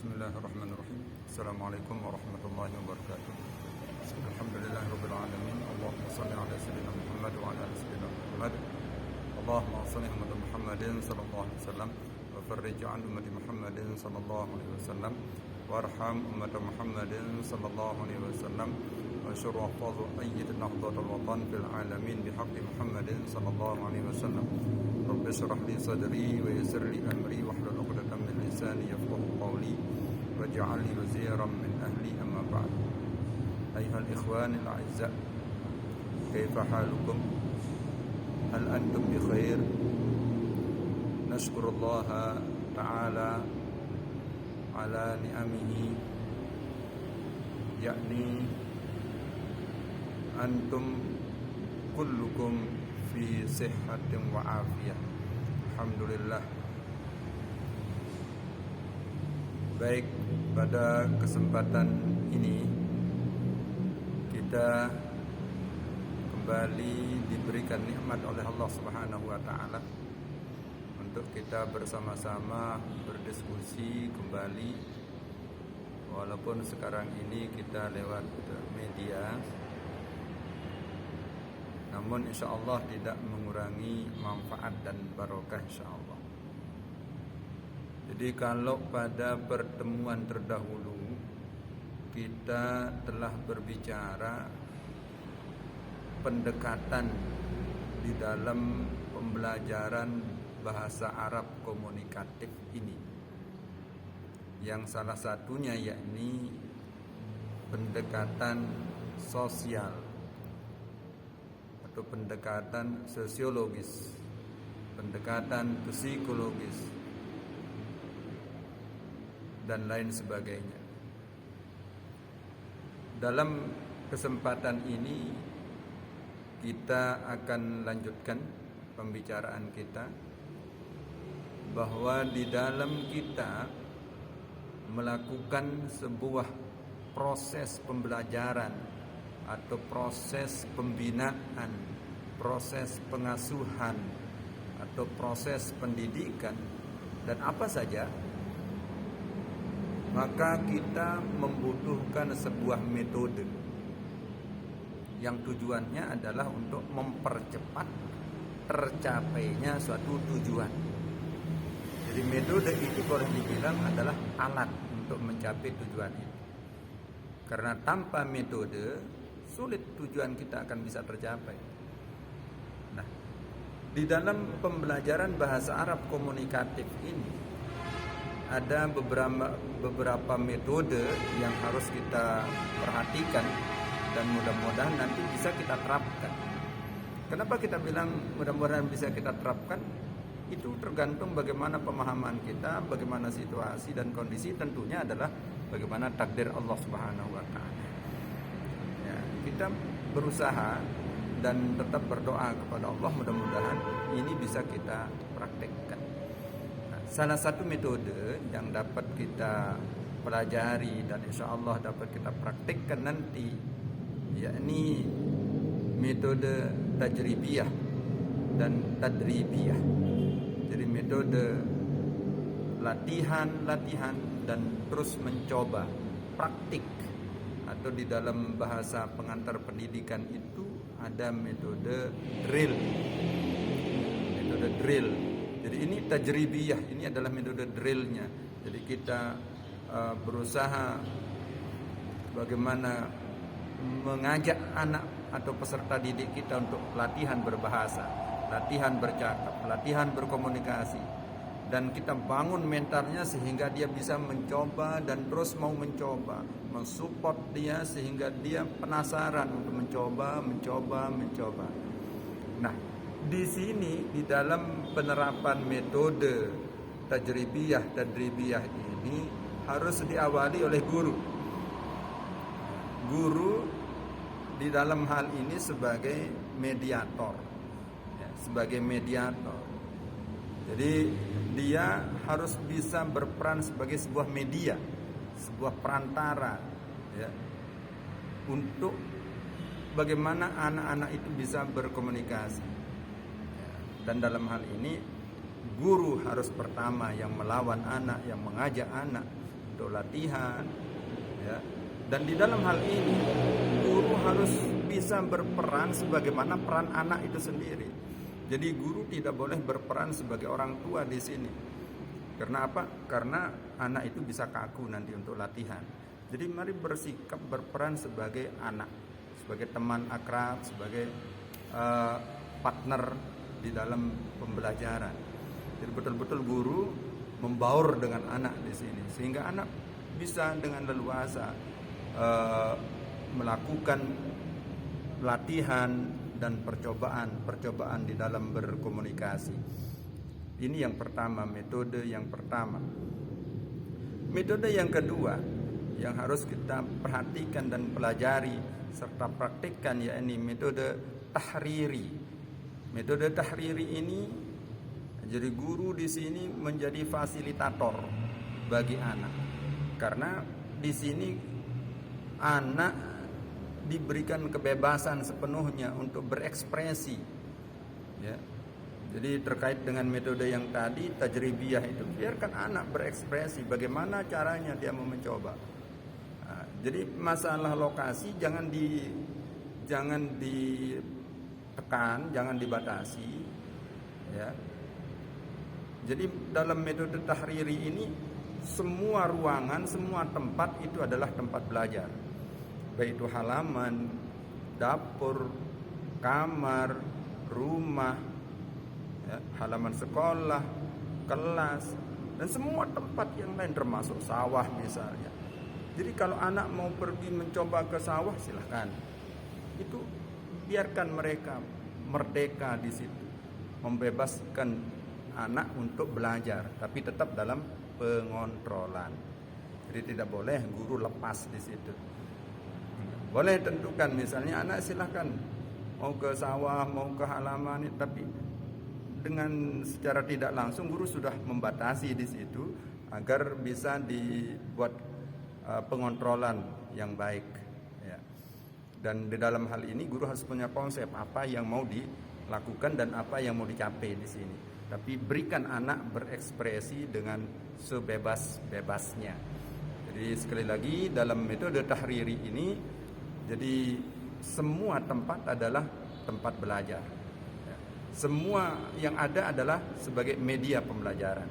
Bismillahirrahmanirrahim. Assalamualaikum warahmatullahi wabarakatuh. Alhamdulillahirabbil alamin. Allahumma shalli ala sayyidina Muhammad wa ala ali sayyidina Muhammad. Allahumma shalli ala Muhammadin sallallahu alaihi wasallam wa farrij an ummati Muhammadin sallallahu alaihi wasallam warham ummata Muhammadin sallallahu alaihi wasallam wa syurra fadhu ayyid nahdhatul watan fil alamin bihaqqi Muhammadin sallallahu alaihi wasallam. Rabbi shrah li sadri wa yassir li amri wahlul 'uqdatam min lisani yafqahu qawli waj'al li waziran min ahli amma ba'd. Ayyuhal ikhwanil a'izza, kaifa halukum? Hal antum bi khair? Nashkurullaha ta'ala ala ni'amihi, yakni antum kullukum fi sihhatin wa afiyah. Alhamdulillah. Baik, pada kesempatan ini kita kembali diberikan nikmat oleh Allah Subhanahu wa taala untuk kita bersama-sama berdiskusi kembali, walaupun sekarang ini kita lewat media, namun insyaallah tidak mengurangi manfaat dan barokah insyaallah. Jadi kalau pada pertemuan terdahulu kita telah berbicara pendekatan di dalam pembelajaran bahasa Arab komunikatif ini, yang salah satunya yakni pendekatan sosial atau pendekatan sosiologis, pendekatan psikologis, dan lain sebagainya. Dalam kesempatan ini kita akan lanjutkan pembicaraan kita bahwa di dalam kita melakukan sebuah proses pembelajaran atau proses pembinaan, proses pengasuhan atau proses pendidikan dan apa saja, maka kita membutuhkan sebuah metode yang tujuannya adalah untuk mempercepat tercapainya suatu tujuan. Jadi metode itu boleh dibilang adalah alat untuk mencapai tujuan itu. Karena tanpa metode sulit tujuan kita akan bisa tercapai. Nah, di dalam pembelajaran bahasa Arab komunikatif ini ada beberapa metode yang harus kita perhatikan dan mudah-mudahan nanti bisa kita terapkan. Kenapa kita bilang mudah-mudahan bisa kita terapkan? Itu tergantung bagaimana pemahaman kita, bagaimana situasi dan kondisi, tentunya adalah bagaimana takdir Allah Subhanahu wa taala. Ya, kita berusaha dan tetap berdoa kepada Allah, mudah-mudahan ini bisa kita praktekkan. Nah, salah satu metode yang dapat kita pelajari dan insya Allah dapat kita praktekkan nanti, yakni metode tajribiyah dan tadribiyah. Jadi metode latihan dan terus mencoba, praktik, atau di dalam bahasa pengantar pendidikan itu ada metode drill. Metode drill. Jadi ini tajribiyah, ini adalah metode drillnya. Jadi kita berusaha bagaimana mengajak anak atau peserta didik kita untuk latihan berbahasa, latihan bercakap, latihan berkomunikasi, dan kita bangun mentalnya sehingga dia bisa mencoba dan terus mau mencoba, mensupport dia sehingga dia penasaran untuk mencoba. Nah, di sini di dalam penerapan metode tajribiyah tadribiyah ini harus diawali oleh guru. Guru di dalam hal ini sebagai mediator, ya, sebagai mediator. Jadi dia harus bisa berperan sebagai sebuah media, sebuah perantara, ya, untuk bagaimana anak-anak itu bisa berkomunikasi. Ya, dan dalam hal ini guru harus pertama yang melawan anak, yang mengajak anak untuk untuk latihan, ya. Dan di dalam hal ini guru harus bisa berperan sebagaimana peran anak itu sendiri. Jadi guru tidak boleh berperan sebagai orang tua di sini. Karena apa? Karena anak itu bisa kaku nanti untuk latihan. Jadi mari bersikap berperan sebagai anak, sebagai teman akrab, sebagai partner di dalam pembelajaran. Jadi betul-betul guru membaur dengan anak di sini, sehingga anak bisa dengan leluasa melakukan latihan dan percobaan di dalam berkomunikasi. Ini yang pertama, metode yang pertama. Metode yang kedua yang harus kita perhatikan dan pelajari serta praktikkan, yakni metode tahriri. Metode tahriri ini, jadi guru di sini menjadi fasilitator bagi anak. Karena di sini anak diberikan kebebasan sepenuhnya untuk berekspresi, ya. Jadi terkait dengan metode yang tadi tajribiyah itu, biarkan anak berekspresi bagaimana caranya dia mau mencoba. Nah, jadi masalah lokasi jangan ditekan, jangan dibatasi, ya. Jadi dalam metode tahriri ini semua ruangan, semua tempat itu adalah tempat belajar. Baik itu halaman, dapur, kamar, rumah, ya, halaman sekolah, kelas, dan semua tempat yang lain termasuk sawah misalnya. Jadi kalau anak mau pergi mencoba ke sawah silahkan. Itu biarkan mereka merdeka di situ. Membebaskan anak untuk belajar, tapi tetap dalam pengontrolan. Jadi tidak boleh guru lepas di situ. Boleh tentukan misalnya anak silahkan mau ke sawah, mau ke halaman, tapi dengan secara tidak langsung guru sudah membatasi di situ agar bisa dibuat pengontrolan yang baik, ya. Dan di dalam hal ini guru harus punya konsep apa yang mau dilakukan dan apa yang mau dicapai di sini. Tapi berikan anak berekspresi dengan sebebas-bebasnya. Jadi sekali lagi dalam metode tahriri ini, jadi semua tempat adalah tempat belajar. Semua yang ada adalah sebagai media pembelajaran.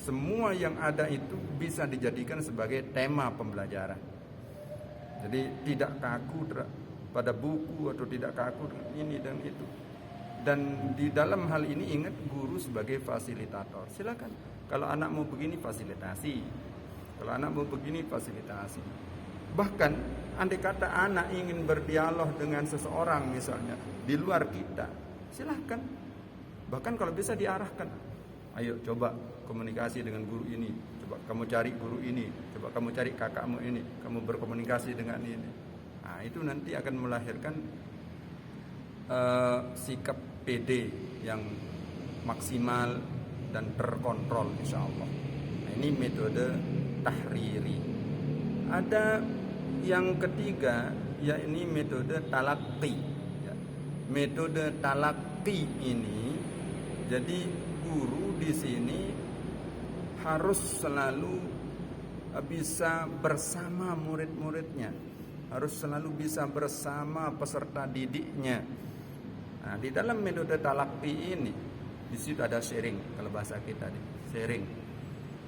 Semua yang ada itu bisa dijadikan sebagai tema pembelajaran. Jadi tidak kaku pada buku atau tidak kaku dengan ini dan itu. Dan di dalam hal ini ingat guru sebagai fasilitator. Silakan. Kalau anak mau begini fasilitasi. Kalau anak mau begini fasilitasi. Bahkan andai kata anak ingin berdialog dengan seseorang misalnya di luar kita, silahkan. Bahkan kalau bisa diarahkan, ayo coba komunikasi dengan guru ini, coba kamu cari guru ini, coba kamu cari kakakmu ini, kamu berkomunikasi dengan ini. Nah, itu nanti akan melahirkan sikap PD yang maksimal dan terkontrol insya Allah. Nah, ini metode tahriri. Ada yang ketiga, yakni metode talaqi. Metode talaqi ini, jadi guru di sini harus selalu bisa bersama murid-muridnya, harus selalu bisa bersama peserta didiknya. Nah, di dalam metode talaqi ini, di situ ada sharing, kalau bahasa kita nih, sharing.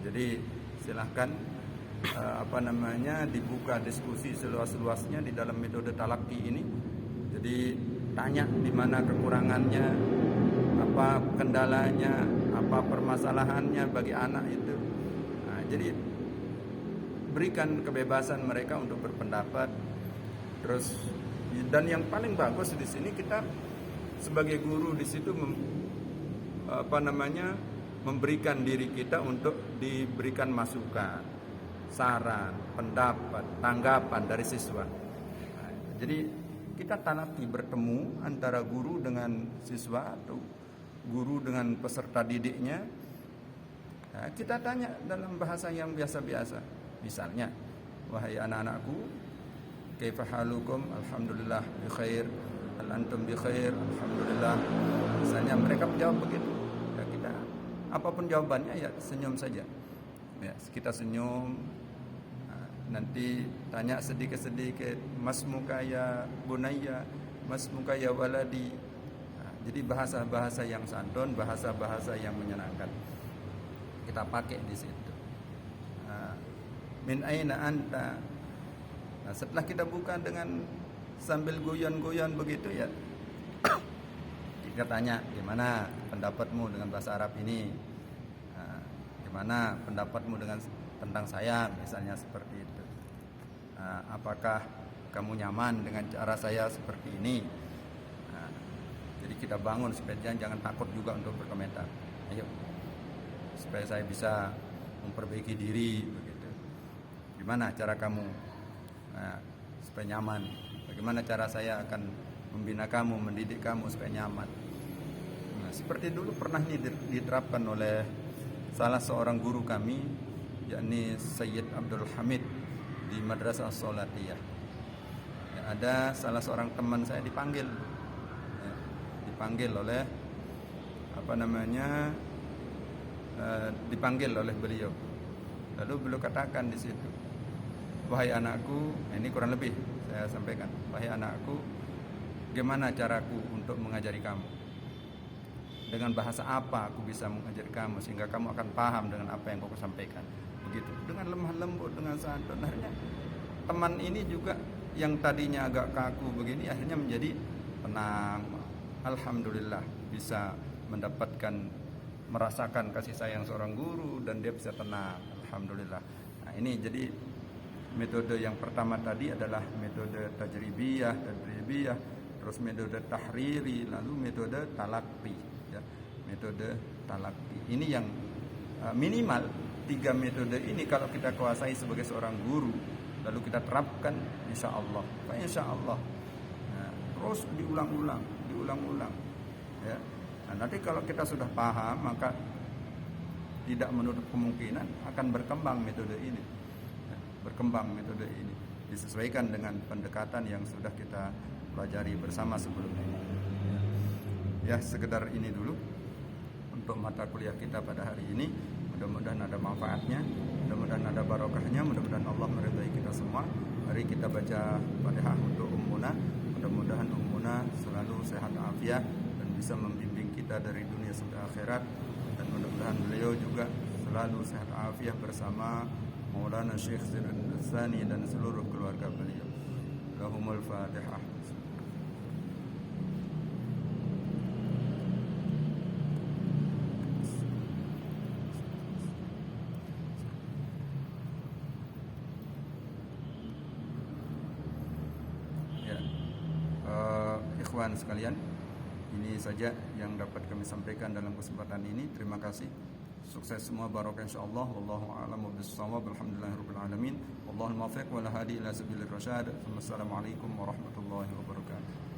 Jadi silahkan dibuka diskusi seluas-luasnya di dalam metode talaqi ini. Jadi tanya di mana kekurangannya, apa kendalanya, apa permasalahannya bagi anak itu. Nah, jadi berikan kebebasan mereka untuk berpendapat. Terus dan yang paling bagus di sini kita sebagai guru di situ memberikan diri kita untuk diberikan masukan, saran, pendapat, tanggapan dari siswa. Nah, jadi kita tanati bertemu antara guru dengan siswa atau guru dengan peserta didiknya. Nah, kita tanya dalam bahasa yang biasa-biasa. Misalnya, wahai anak-anakku, kaifa halukum? Alhamdulillah bi khair. Hal antum bi khair? Alhamdulillah. Misalnya mereka menjawab begitu. Ya, kita apapun jawabannya ya senyum saja. Ya, kita senyum. Nanti tanya sedikit-sedikit, mas muka ya bunaya, mas muka ya waladi. Jadi bahasa-bahasa yang santun, bahasa-bahasa yang menyenangkan kita pakai di situ. Min aina anta. Setelah kita buka dengan sambil goyan-goyan begitu ya, kita tanya, gimana pendapatmu dengan bahasa Arab ini? Gimana pendapatmu tentang saya, misalnya seperti itu. Apakah kamu nyaman dengan cara saya seperti ini? Jadi kita bangun supaya jangan takut juga untuk berkomentar. Ayo, supaya saya bisa memperbaiki diri begitu. Gimana cara kamu supaya nyaman? Bagaimana cara saya akan membina kamu, mendidik kamu supaya nyaman? Seperti dulu pernah diterapkan oleh salah seorang guru kami, yakni Sayyid Abdul Hamid di Madrasah As-Salatiyah. Ya, ada salah seorang teman saya dipanggil oleh dipanggil oleh beliau. Lalu beliau katakan di situ, wahai anakku, ini kurang lebih saya sampaikan, wahai anakku, gimana caraku untuk mengajari kamu? Dengan bahasa apa aku bisa mengajari kamu sehingga kamu akan paham dengan apa yang aku sampaikan? Begitu, dengan lemah lembut, dengan santun. Akhirnya teman ini juga yang tadinya agak kaku begini akhirnya menjadi tenang. Alhamdulillah bisa merasakan kasih sayang seorang guru dan dia bisa tenang. Alhamdulillah. Nah, ini jadi metode yang pertama tadi adalah metode tajribiyah, terus metode tahriri, lalu metode talaqi. Ya, metode talaqi. Ini yang minimal 3 metode ini kalau kita kuasai sebagai seorang guru, lalu kita terapkan, insya Allah. Nah, terus diulang-ulang. Ya. Nah, nanti kalau kita sudah paham, maka tidak menutup kemungkinan akan berkembang metode ini. Ya, disesuaikan dengan pendekatan yang sudah kita pelajari bersama sebelumnya. Ya, sekedar ini dulu untuk mata kuliah kita pada hari ini. Mudah-mudahan ada manfaatnya, mudah-mudahan ada barokahnya, mudah-mudahan Allah meridai kita semua. Mari kita baca Fatihah untuk Ummuna. Mudah-mudahan Ummuna selalu sehat afiat dan bisa membimbing kita dari dunia sampai akhirat, dan mudah-mudahan beliau juga selalu sehat afiat bersama Maulana Syekh Zainuddin Tsani dan seluruh keluarga beliau. Lahumul Fatihah. Ikhwan sekalian, ini saja yang dapat kami sampaikan dalam kesempatan ini. Terima kasih. Sukses semua, barokah insyaallah. Wallahu a'lam bishawab. Alhamdulillahirabbil alamin. Wallahul muwaffiq wal hadi ila sabilir rasyad. Wassalamualaikum warahmatullahi wabarakatuh.